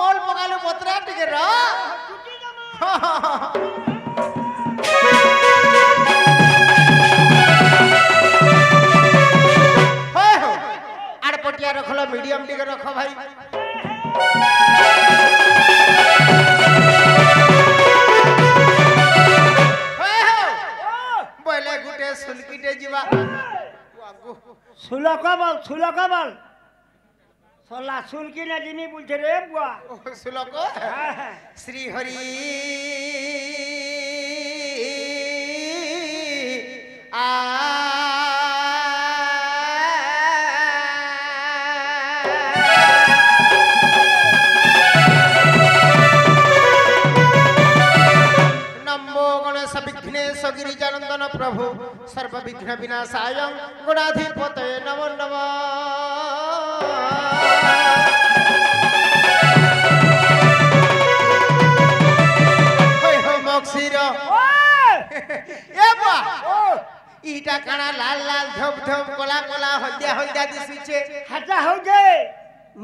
बोल पकालू पत्रा टिके रा आड़ पटिया रखलो मीडियम टिके रखो भाई बोले गुटे सुलकीटे जीवा सुलक बल सला सुलकी ना जिनी बोलते रे बुआ सुलक श्री हरि आ गिरिजानंदन प्रभु सर्व विघ्न विनाशाय गुणाधिपतये नमो नमः होय हो मक्सीर ए बुआ इटा काना लाल लाल धप धप कोला कोला हल्दिया हल्दिया दिसुचे हटा हो जे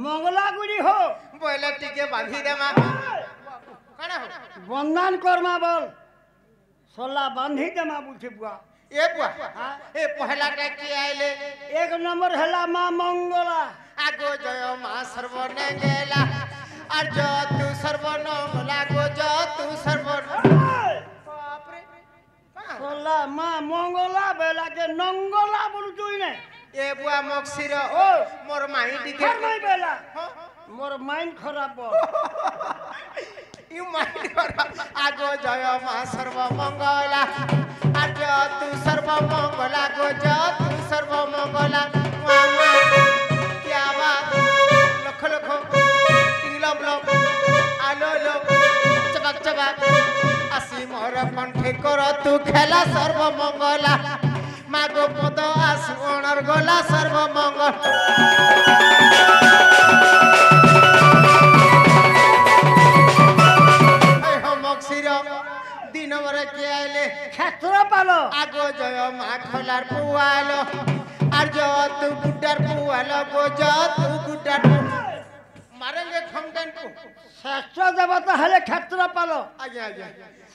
मंगला गुड़ी हो बोले टिके बांधी देमा काना हो बंधन कर्मा बोल सोला बांधी जमा बुझे बुआ ए बुआ ए पहला टाकी आइले एक नंबर हला मां मंगला आगो जय मां सर्वनंगला और जो तू सर्वनंगला गो जो तू बाप रे सोला मां मंगला बेला के नंगला बोलु तुई ने ए बुआ मक्सीर ओ मोर माई टिके घर नहीं बेला मोर माइंड खराब बोल यू माइंड खराब आगो जय मां सर्वमंगला आज तू सर्वमंगला गो जो तू सर्वमंगला मामा क्या बात लख लख टिंगलब लब आलो लो चबक चबक आसी मोर कंठे कर तू खेला सर्वमंगला मागो पद आसु अनर गला सर्वमंगल दिन मरे के आइले क्षेत्र पालो आगो जय मां खलार पुआलो और जो तू गुड्डर पुआलो गो जो तू गुड्डर मारेंगे खमदन को शास्त्र देवता हले क्षेत्र पालो आजा आजा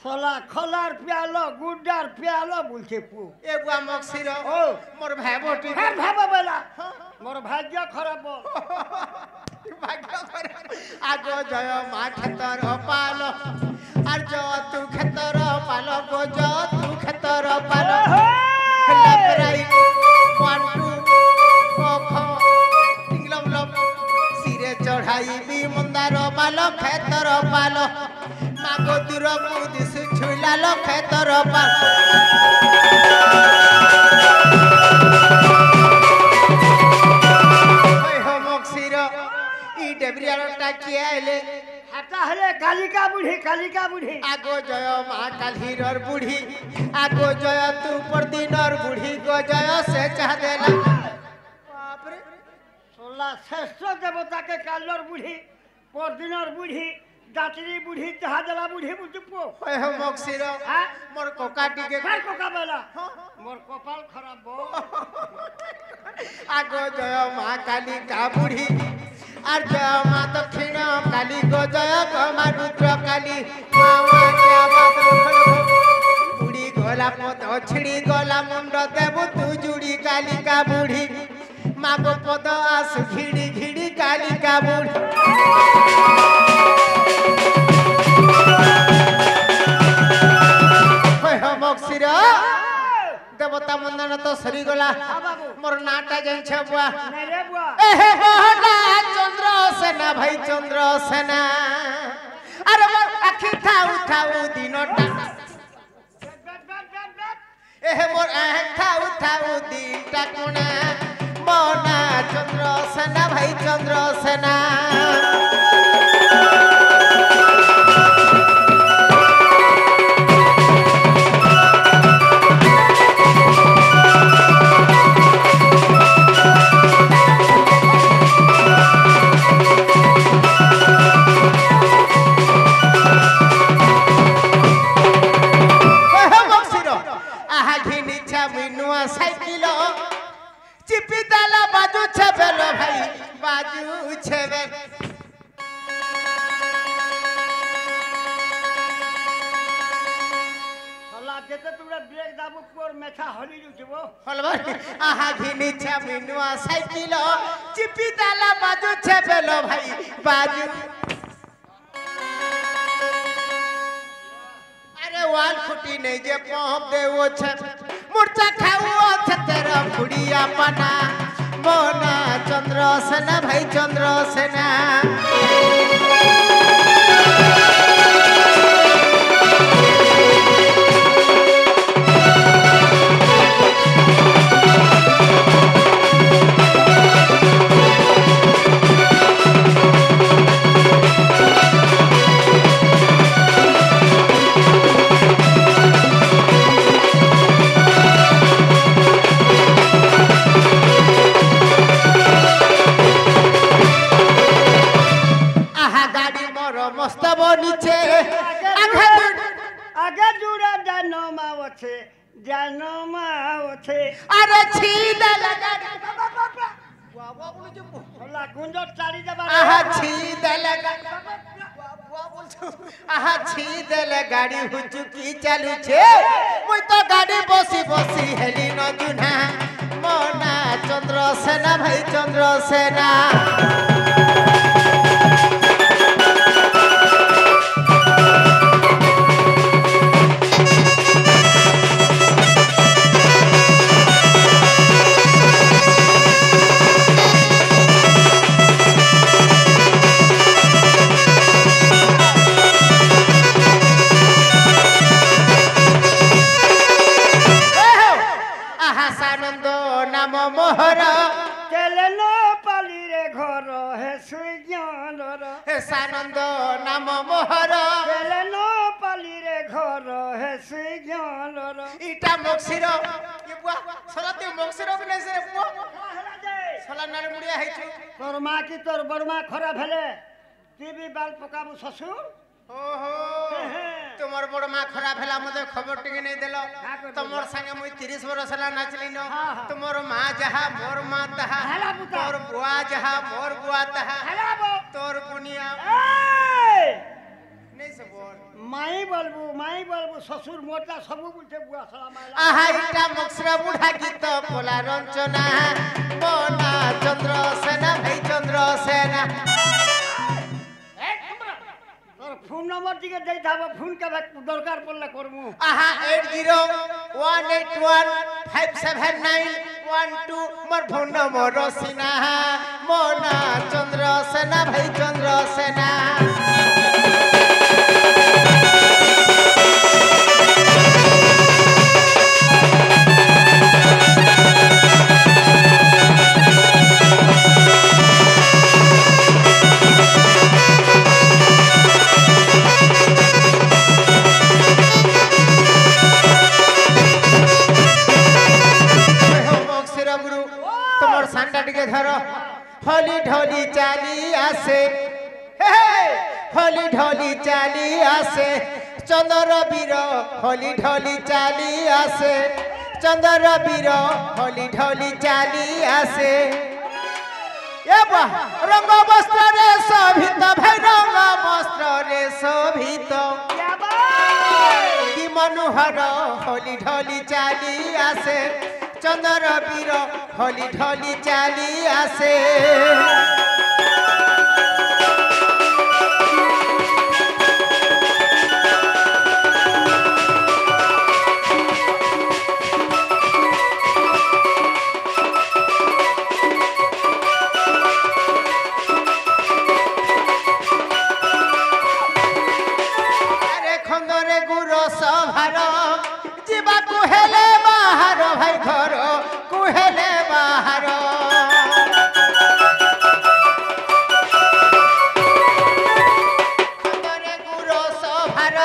सोला खलार प्यालो गुड्डर प्यालो बोलते पु ए बुआ मक्सीर ओ मोर भाई बोटी भाई बेला मोर भाग्य खराब भाग्य खराब आगो जय मां खेतर पालो और जो तू खेतर पालो गो जो तू खेतर पालो लपराई पांटू कोखो टिंगलम लम सिरे चढ़ाई भी मंदार पालो खेतर पालो मागो दूर मुदिस छुला लो खेतर पालो होय हो मक्सीर ई डेबरिया टाकी आइले हटा हले कालिका बुढ़ी आगो जय मां कालीर बुढ़ी आगो जय तू परदिनर बुढ़ी गो जय से चाह देला बाप रे सोला श्रेष्ठ देवता के कालर बुढ़ी परदिनर बुढ़ी दातरी बुढ़ी चाह देला बुढ़ी बुझपो होय हो मक्सीर मोर कोका टिके घर कोका बेला मोर कपाल खराब बो आगो जय मां कालिका बुढ़ी और जय मां दक्षिण काली गो जय गमा रुद्र काली मामा क्या बात बुढ़ी गोला पद छिड़ी गोला मुंड देबु तू जुड़ी कालिका बुढ़ी मागो पद आस घिड़ी घिड़ी कालिका बुढ़ी होय हो मक्सीर देवता मंदन तो सरी गला मोर नाटा जाई छ बुआ नहीं रे बुआ एहे होडा चंद्र सेना भाई चंद्र सेना अरे मोर आखि उठाऊ दिनटा एहे मोर आखि उठाऊ दिनटा कोना मोना चंद्र सेना भाई चंद्र सेना साइकिल चिपी ताला बाजू छेबेलो भाई बाजू छेबे মেথা হলি যাব হলবা আহা ঘিনিছে মিনুয়া সাইকেল চিপি দালা বাজু ছেবেল ভাই বাজু আরে ওয়াল ফুটি নেই যে পম্প দেও ছে মুরচা খাও আছে তেরা ফুড়িয়া পানা মোনা চন্দ্রসেনা ভাই চন্দ্রসেনা মস্তব নিচে আগে জুড়ে জানমা আছে আরে ছিদা লাগা বাবা বলছে হলা গুঞ্জ চালি যাবা আহা ছিদা লাগা বাবা বলছো আহা ছিদা গাড়ি হুচুকি চালুছে মই তো গাড়ি বসি বসি হেলি ন জুনা মোনা চন্দ্রসেনা ভাই চন্দ্রসেনা মোহর চলেন পালিরে ঘর হে সুজ্ঞানর হে সানন্দ নাম মোহর চলেন পালিরে ঘর হে সুজ্ঞানর ইটা মক্সির কি বুয়া সলাতে মক্সির বিনে সে বুয়া সলা নারে মুড়িয়া হইছে তোর মা কি তোর বড়মা খারাপ হেলে টিভি বাল পকাবু শ্বশুর ওহো তোমার বড় মা খারাপ হেলা মতে খবর টিকে নেই দেল তোমার সঙ্গে মুই 30 বরস হেলা নাচলি ন তোমার মা যাহা মোর মা তাহা তোর বুয়া যাহা মোর বুয়া তাহা তোর বুনিয়া নেই সে বল মাই বলবু শ্বশুর মোটা সবু বলছে বুয়া সালা মাইলা আহা ইটা মক্সরা বুড়া গীত কোলা রঞ্চনা মোনা চন্দ্রসেনা ভাই চন্দ্রসেনা ফোন নম্বর দিকে দেই থাকব ফোন কে দরকার পড়লে করমু আহা 8018157912 মোর ফোন নম্বর রসিনা মোনা চন্দ্রসেনা ভাই চন্দ্রসেনা হলি ঢলি চালি আসে হলি ঢলি চালি আসে চন্দ্র বীর হলি ঢলি চালি আসে চন্দ্র বীর হলি ঢলি চালি আসে এবা রঙ বস্ত্রে শোভিত ভাই রঙ বস্ত্রে শোভিত কি মনোহর হলি ঢলি চালি আসে চন্দ্র বীর হলি ঢলি চালি আসে খন্দরে গুরু সভার যাবাকু হেলে বাহার ভাই ঘর কুহেলে বাহার খন্দরে গুরু সভার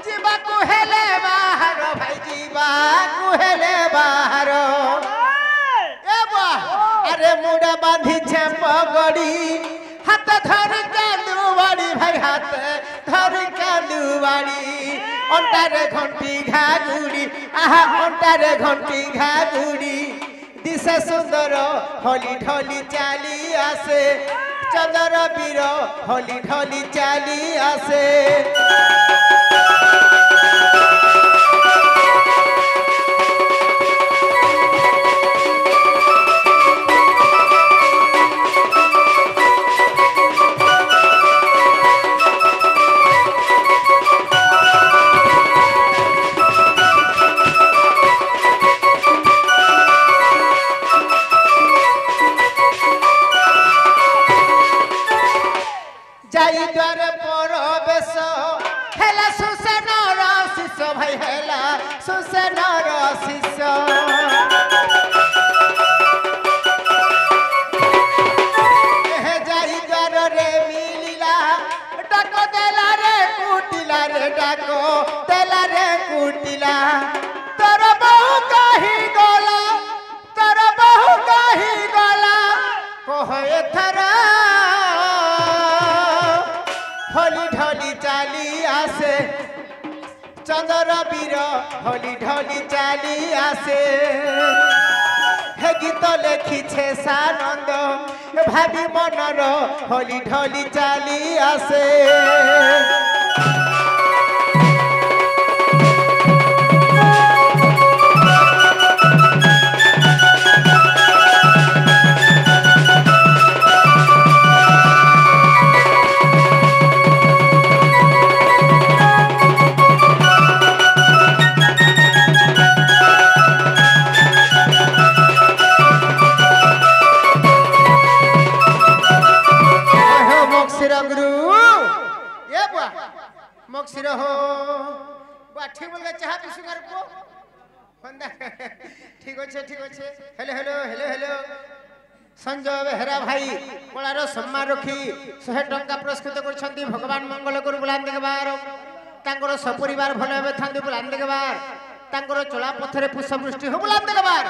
যাবাকু হেলে বাহার ভাই যাবাকু হেলে বাহার আরে মুড়া বাঁধিছে পগড়ি হাত ধরি কান্দু বাড়ি ভাই হাত ধরি কান্দু বাড়ি অন্টারে ঘন্টি ঘাগুড়ি আহা অন্টারে ঘন্টি ঘাগুড়ি দিশে সুন্দর হলি ঢলি চালি আসে চন্দ্র বীর হলি ঢলি চালি আসে जाई द्वारे परवेश हेला सुसेनर शिष्य भाई हेला सुसेनर शिष्य हे जाई द्वार रे मिलिला डाक देला रे कुटिला रे डाक देला रे कुटिला तोर बहु कही गला तोर बहु कही गला कह एथरा होली ढोली चाली आसे चंद्र वीर होली ढोली चाली आसे हे गीत लेखिछे सानंद भाभी मनर होली ढोली चाली आसे मक्सिर हो बाठी बोल चाहा पी सुगर को फंदा ठीक अच्छे hello hello hello hello Sanjay Behera भाई कलार सम्मान रखी 100 टंका पुरस्कृत कर भगवान मंगल कर बुलान देखबार तांकर सपरिवार भल भाव था बुलान देखबार तांकर चला पथरे पुष्पवृष्टि हो बुलान देखबार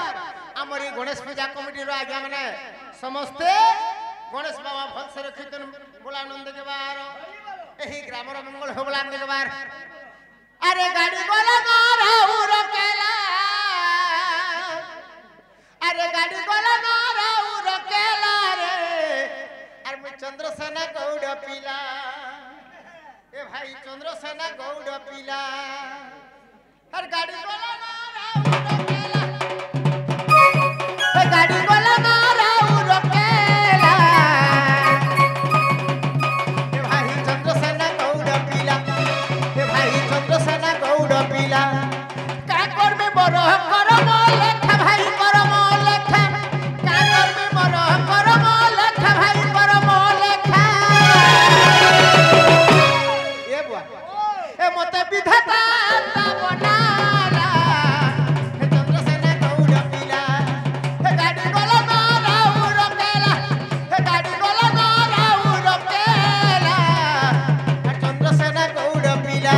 आमर गणेश पूजा कमिटी आज्ञा मैंने समस्ते गणेश बाबा भलसे रखी बुलान देखबार एही ग्रामर मंगल हो बुलान देखबार अरे गाड़ी गोला मारा उरकेला अरे गाड़ी गोला मारा उरकेला रे अरे मैं चंद्रसेना गौड़ पीला ए भाई चंद्रसेना गौड़ पीला अरे गाड़ी गोला मारा उरकेला ए गाड़ी गोला मारा उरकेला ए भाई चंद्रसेना गौड़ पीला ए भाई चंद्रसेना गौड़ पीला का करबे बरो करम लेखा भाई करम लेखा का करबे बरो करम लेखा भाई करम लेखा ए बुआ ए मते विधाता बनाला हे चंद्रसेना गौड़ पीला हे गाड़ी गोला मारा उरकेला हे गाड़ी गोला मारा उरकेला हे चंद्रसेना गौड़ पीला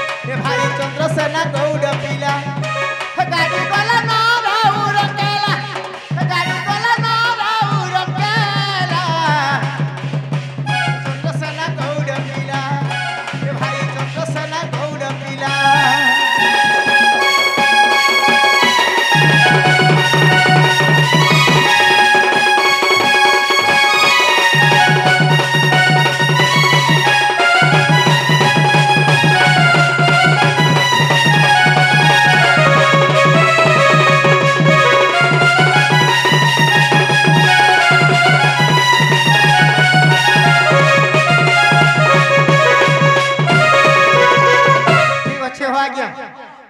चंद्रसेना गौड़ पीला गाड़ी गोला मारा उरकेला गाड़ी गोला मारा उरकेला चंद्रसेना गौड़ पीला भाई चंद्रसेना गौड़ पीला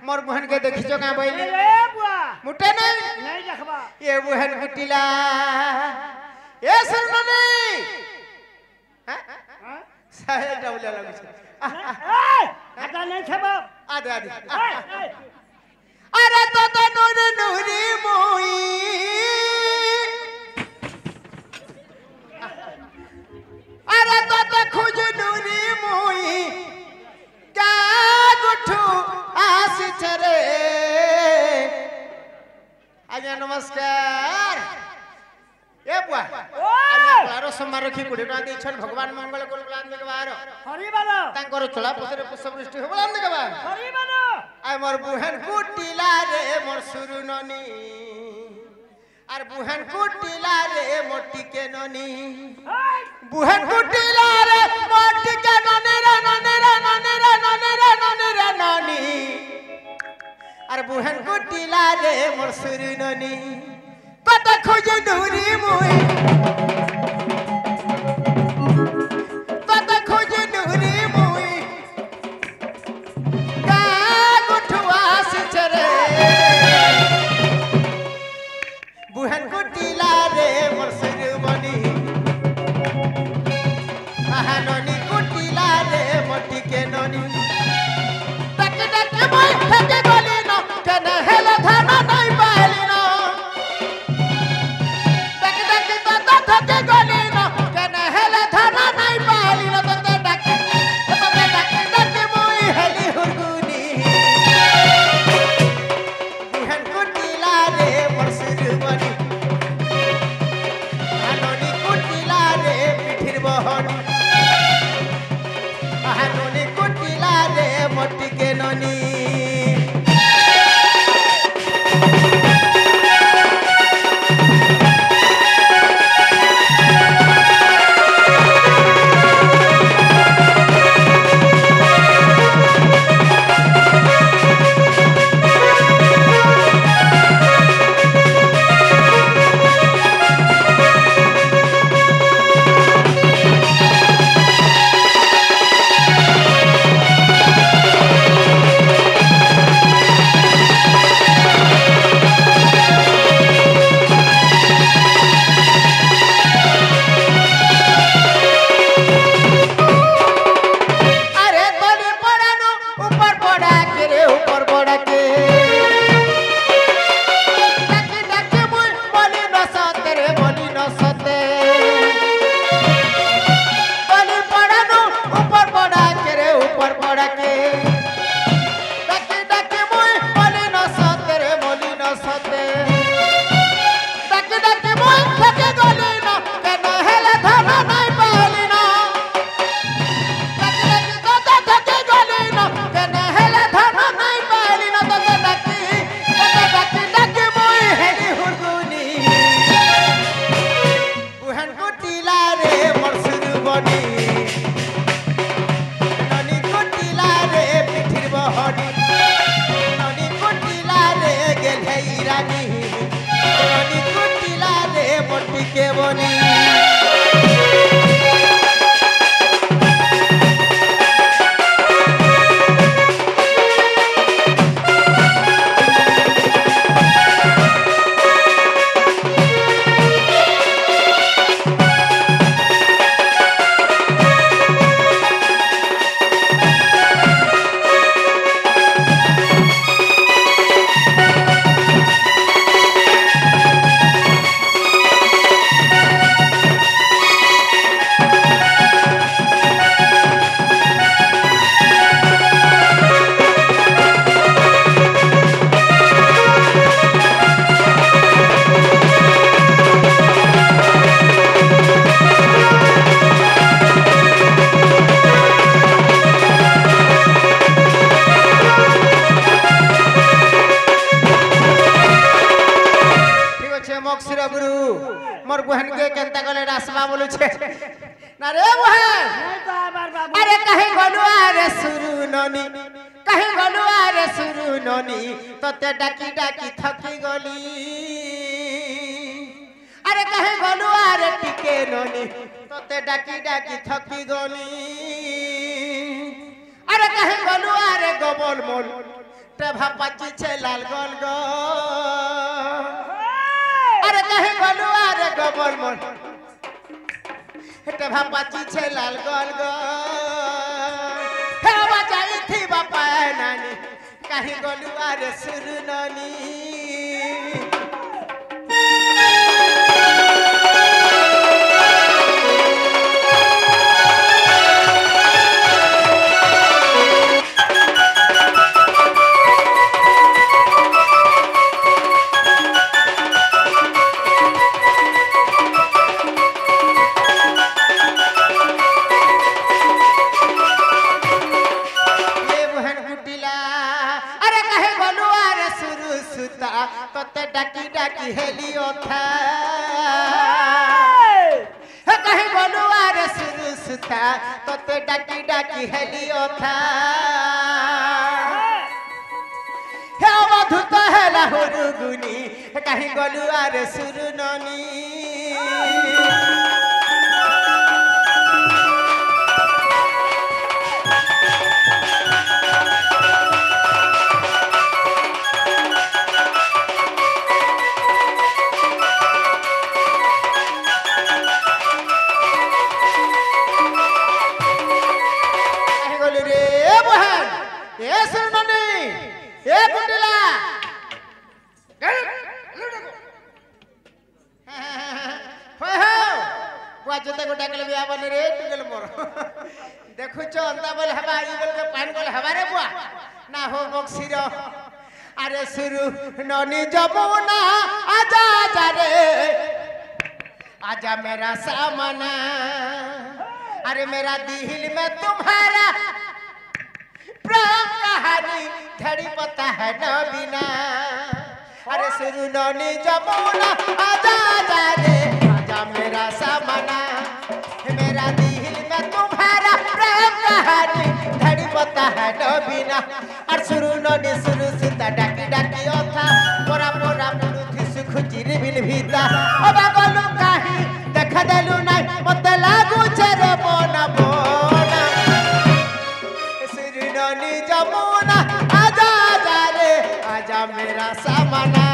मोर बहन के देखियो का बैली ए बुआ मुटे नहीं नहीं देखबा ये बहन कुटिला ए सलमनी हां हां साहे डबले लगै छै ए हटा नहीं छबा आदे आदे अरे तो नूरी मुई नमस्कार ए बुआ ओ क्लारो सम्मान रखी 20 टका देछन भगवान मंगल कुल प्लान के बाहर हरि बालो तांकर चला पथरे पुष्पवृष्टि हो प्लान के बाहर हरि बालो आय मोर बुहन कुटिला रे मोर सुरु ननी आर बुहन कुटिला रे मोटी के ननी बुहन कुटिला रे मोटी के ननी रे ननी रे ननी रे ननी रे ननी रे ननी आर बुहन कुटिला रे मोर सुरु ननी पता खोजे दूरी मुई पता खोजे दूरी मुई का गुठवा सिचरे बुहन कुटिला रे मोर सुरुमनी आहाननी कुटिला रे मोटी के ननी तक तक मोय थके गली न कने हेला धाना नहीं पाली न तक तक तक थके गली न कने हेला धाना नहीं पाली न तक तक मोय हेली हुरगुनी बुहन कुटिला रे मोर सुरुमनी आहाननी कुटिला रे पिठिर बहनी आहाननी कुटिला रे मोटी के ननी अरे तोनी पड़ानो ऊपर पड़ा के रे ऊपर पड़ा के डके डके मुई बोली न सते रे बोली न सते तोनी पड़ानो ऊपर पड़ा के रे ऊपर पड़ा के डके डके मुई बोली न सते रे बोली न सते डके डके मुई थके गली न केना हेला धाना नहीं पाली न के बनी मोर बहन के केनता गले रासमा बोलु छे ना रे बहन नहीं तो आबार बाबू अरे कहीं गलुआ रे सुरु ननी कहीं गलुआ रे सुरु ननी तते डाकी डाकी थकी गली अरे कहीं गलुआ रे टिके ननी तते डाकी डाकी थकी गली अरे कहीं गलुआ रे गबल मोल टेभा पाची छे लाल गल गो अरे कहीं गलुआ रे गबल मोल टेभा पाची छे लाल गल गो हे बजाई थी बापा नानी कहीं गलुआ रे सुरु ननी था कहीं बलुआर सुरुसता तोते डाकी डाकी हेलियो था हे मधु तो हेला हुरुगुनी कहीं गलुआर सुरुननी देखु अंता बोल हवा बोल के पान बोल हवा रे बुआ ना हो बक्सीर अरे सुरु ननी जमुना आजा आजा रे आजा मेरा सामना अरे मेरा दिल में तुम्हारा प्रेम कहानी धड़ी पता है न बिना अरे सुरु ननी जमुना आजा आजा रे आजा मेरा सामना मेरा दिल में तुम्हारा प्रेम कहानी धड़ी पता है न बिना और सुरु ननी सुरु सीता डाकी डाकी था पोरा पोरा मुरुथि सुख चिर बिल भीता अब गलु काहे देखा देलु नहीं मते लागू चरे मोना मोना सुरु ननी जमुना आजा आजा रे आजा मेरा सामना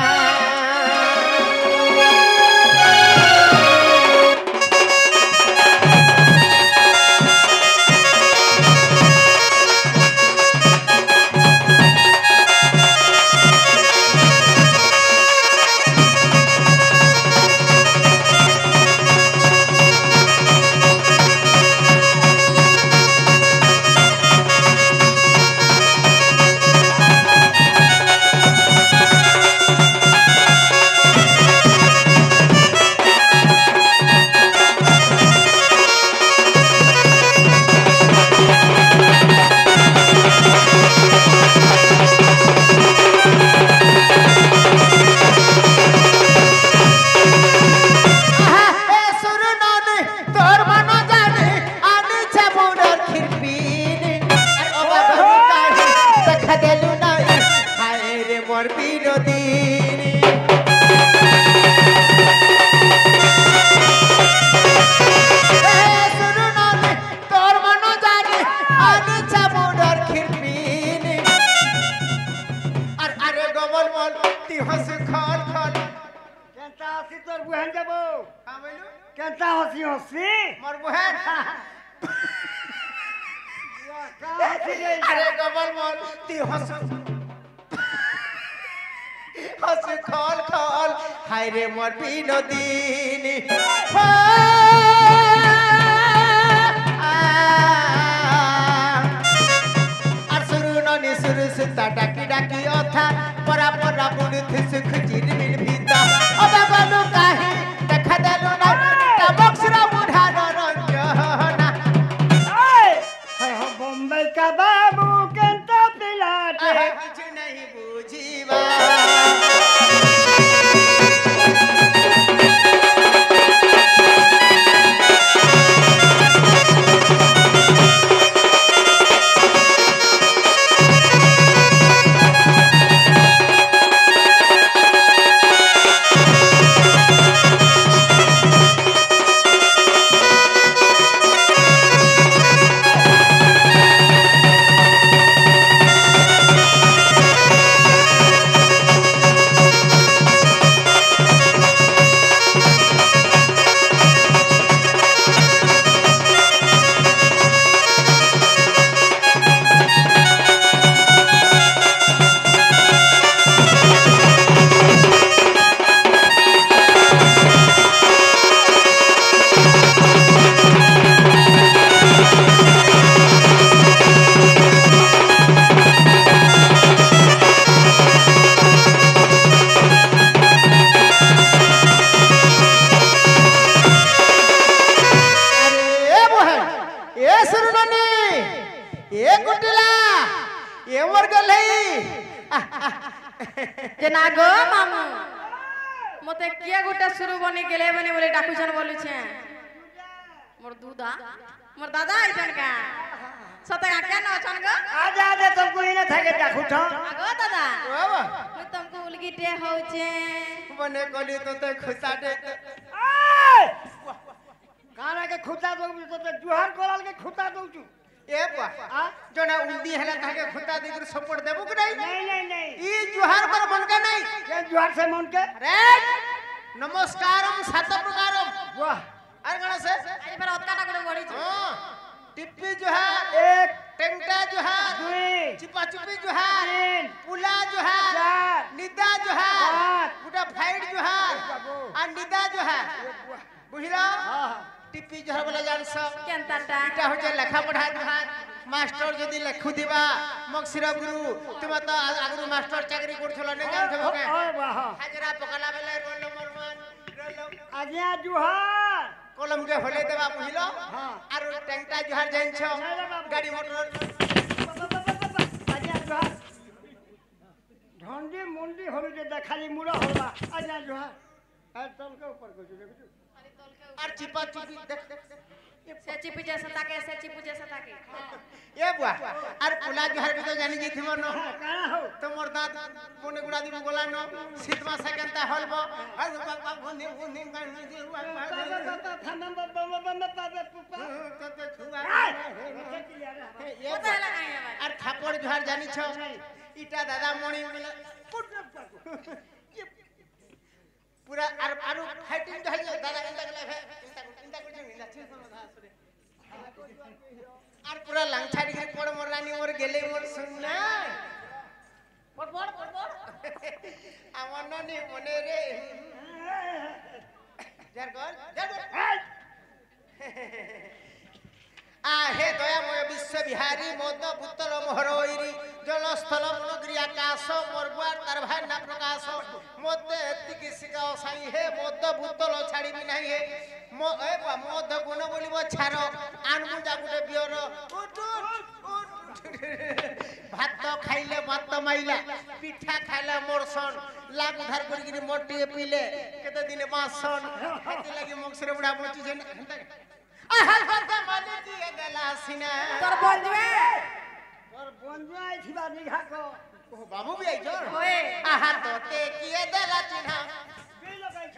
अरे गबल मोल ती हंस हंस खोल खोल हाय रे मोर बिनोदिनी और सुरु ननी सुरु सुता डाकी डाकी था परा परा बुड़ थी सुख चिर बिल भीता अब गलु काहे देखा देलु ना का बक्सरा बुढ़ा रंजना बम्बई का बाबू कंता पिलाते कुछ नहीं बूझीवा মতে কিয়া গোটা শুরু বনি গেলে বনি বলে ডাকুছন বলুছে মোর দুদা মোর দাদা আইছন কা সতে কেন আছন গো আজা দে তুমকো ইনে থাকে ডাকুছ আগো দাদা বাবা মুই তুমকো উলগিটে হউছে বনে কলি তোতে খুঁচা দে কানা কে খুঁতা দউ তো জুহার কলাল কে খুঁতা দউছু এ বুয়া জনা উন্দি হেলা তাকে খুঁচা দিগর সপোর্ট দেবো কি নাই नहीं ই জুহার কর মন কা নাই ये जुहार से मन के রে নমস্কারম সাত প্রকারম वाह আর কোন আছে আজ ফের অতকাটা করে বড়িছে हां টিপ্পি জুহার एक টেংটা জুহার दुई চিপা চুপি জুহার तीन পুলা জুহার चार নিদা জুহার पाँच গুটা ফাইট জুহার আর নিদা জুহার বুঝলা हाँ টিপ্পি জুহার বলে জানছ কেনতাটা এটা হচ্ছে লেখা পড়া জুহার মাস্টার যদি লেখু দিবা মকসির গুরু তুমি তো আগুরু মাস্টার চাকরি করছিল না জানছো কে हाँ वाह হাজরা পকালা বেলে রোল নম্বর 1 রোল आज्ञा जुहार কলম কে হলে দেবা বুঝলো हाँ আর ট্যাংটা জুহার জানছ গাড়ি মোটর आज्ञा जुहार ढंडी मुंडी होली जे देखाली मुड़ा होला आज्ञा जुहार আর তল के ऊपर को देखो আর চিপা চুপি দেখ দেখ সে চিপি যেসে তাকে সে চিপু যেসে তাকে এ বুয়া আর পুলা জুহার বি তো জানি গেছিব ন কানা हो তোমার দাঁত মনে গুড়া দিব গোলা ন শীত মাসে কেনতা হলব আর বাবা বনে বনে গানি দিল তোতে ছুয়া এ কোথায় লাগাই আবার আর থাপড় জুহার জানিছ ইটা দাদা মণি বলে পুরা আর আর ফাইটিং জুহার দাদা এন্তা গলে এন্তা করে নিন্দা ছিল দাদা আসলে আর পুরা লাংছাড়ি করে পড় মোর রানী মোর গেলে মোর শুননা পড় পড় পড় পড় আমার ননি মনে রে যার কর আহে দয়াময় বিশ্ব বিহারী মদ ভূতল মোহরৈরি জলস্থল মনগিরি আকাশ মর্বার তার ভাই না প্রকাশ মধ্যে এতিকি শিখাও সাই হে মদ ভূতল ছাড়িবি নাই হে মদ গুণ বলিব ছাড় আনবু যা গুটে বিয়র ভাত খাইলে ভাত মাইলা পিঠা খাইলে মোরসন লাগ ধার করি মোটি পিলে কেতে দিনে বাসন এতে লাগি মকসরে বুড়া বচিছে আহা কথা মানে দিয়ে দেলা সিনা তোর বলবে और बंजो आई थी बानी घाको ও বাবু বি আইছ ওয়ে আহা তোতে কিয়ে দেলা চিনা बे लगाई छ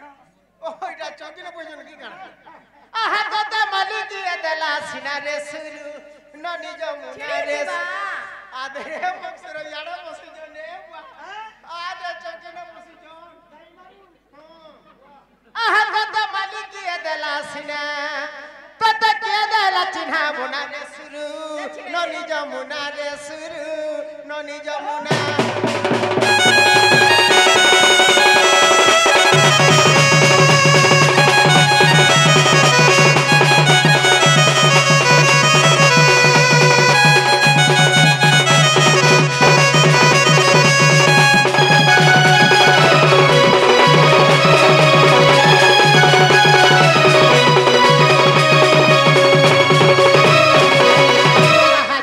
ও এটা চকিলে পয়জন কি কানা আহা কথা মানে দিয়ে দেলা সিনা রে সুরু ননি যমুনা রে আদে মকসরে ইয়াড়া বসি জনে আদে চকিলে বসি জন আহা কথা মানে দিয়ে দেলা সিনা তোতে কিয়ে দেলা চিনা বোনা রে সুরু ননি যমুনা রে সুরু ননি যমুনা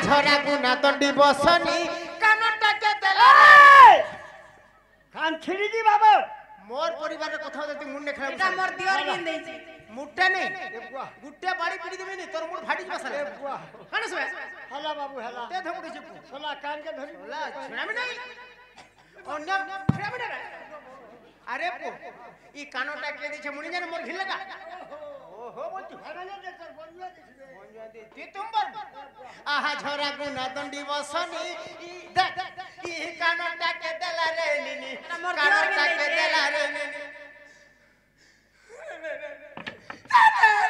ঝরা গুনা দণ্ডি বসনি কানটাকে দেলা कान छिड़ी दी बाबा মোর পরিবারের কথা তুই মুন্ডে এটা খেলা মোর দিওর কিন দেইছি মুটটা নেই बुआ গুট্টে বাড়ি পিড়ি দিবি নি তোর মুড ফাটি বসালে बुआ হানে সবে हला बाबू हला তে ধমড়ি চুপ सोला कान के धरी ওলা ছড়াবি নাই অন্য ছড়াবি না আরে পো ই কানটা কে দিছে মুনি জানে মোর ঘিল লাগা ওহো বলছি हला दे सर बंजो दिसबे তি তুমবার আহা ঝরা গুনা দণ্ডি বসনি ই কানটা কে দেলা রে নিনি এটা মোর কানটা দিওর কে কিন দেলা দেইছে রে নিনি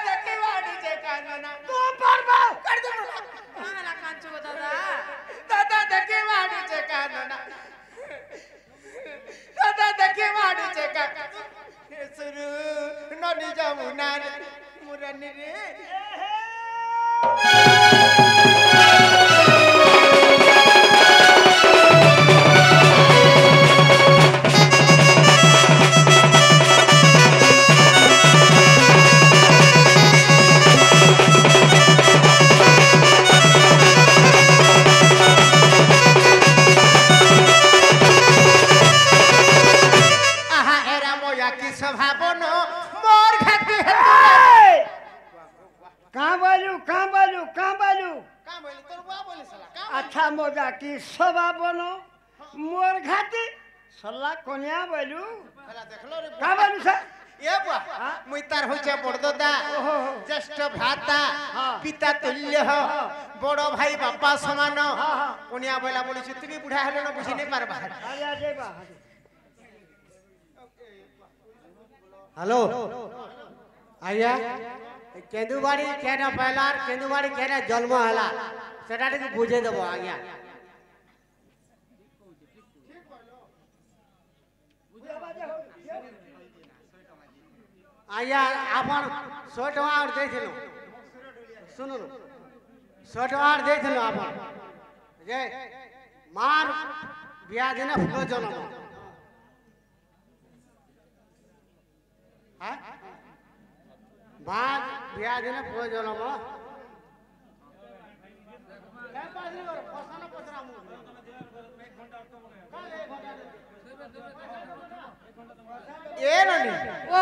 দেখি বাড়ি যে কাননা तू परबा कर दे কালা কাঞ্চু গো দাদা দাদা দেখি বাড়ি যে কাননা দাদা দেখি বাড়ি যে কাননা সুরু ননি যমুনা রে মুরানি রে আহা এরা ময়া কি সব मोर खाती है कहाँ बोलू कहाँ बोलू कहाँ बोलू का बोली तोर बा बोली साला का अच्छा मजा की सभा बनो मोर घाटी सल्ला कोनिया बोलू साला देखलो रे कहाँ बोलू सर ए बा मुई तार होचे बड़दोदा ज्येष्ठ भ्राता पिता तुल्य हो बड़ भाई बापा समान कोनिया बोला बोली तू भी बुढ़ा हेलो न बुझी नहीं पारबा आजा जेबा हेलो आया केंदुबाड़ी केना पहलार केंदुबाड़ी केना जन्म हला सेटा के बुझे देबो आज्ञा आया आपन 100 टका और दे दिलो सुनो 100 टका और दे दिलो आपन जे मार बिया देना फुलो जन्म हां बाग बिया देना फुलो जन्म ए ननी ओ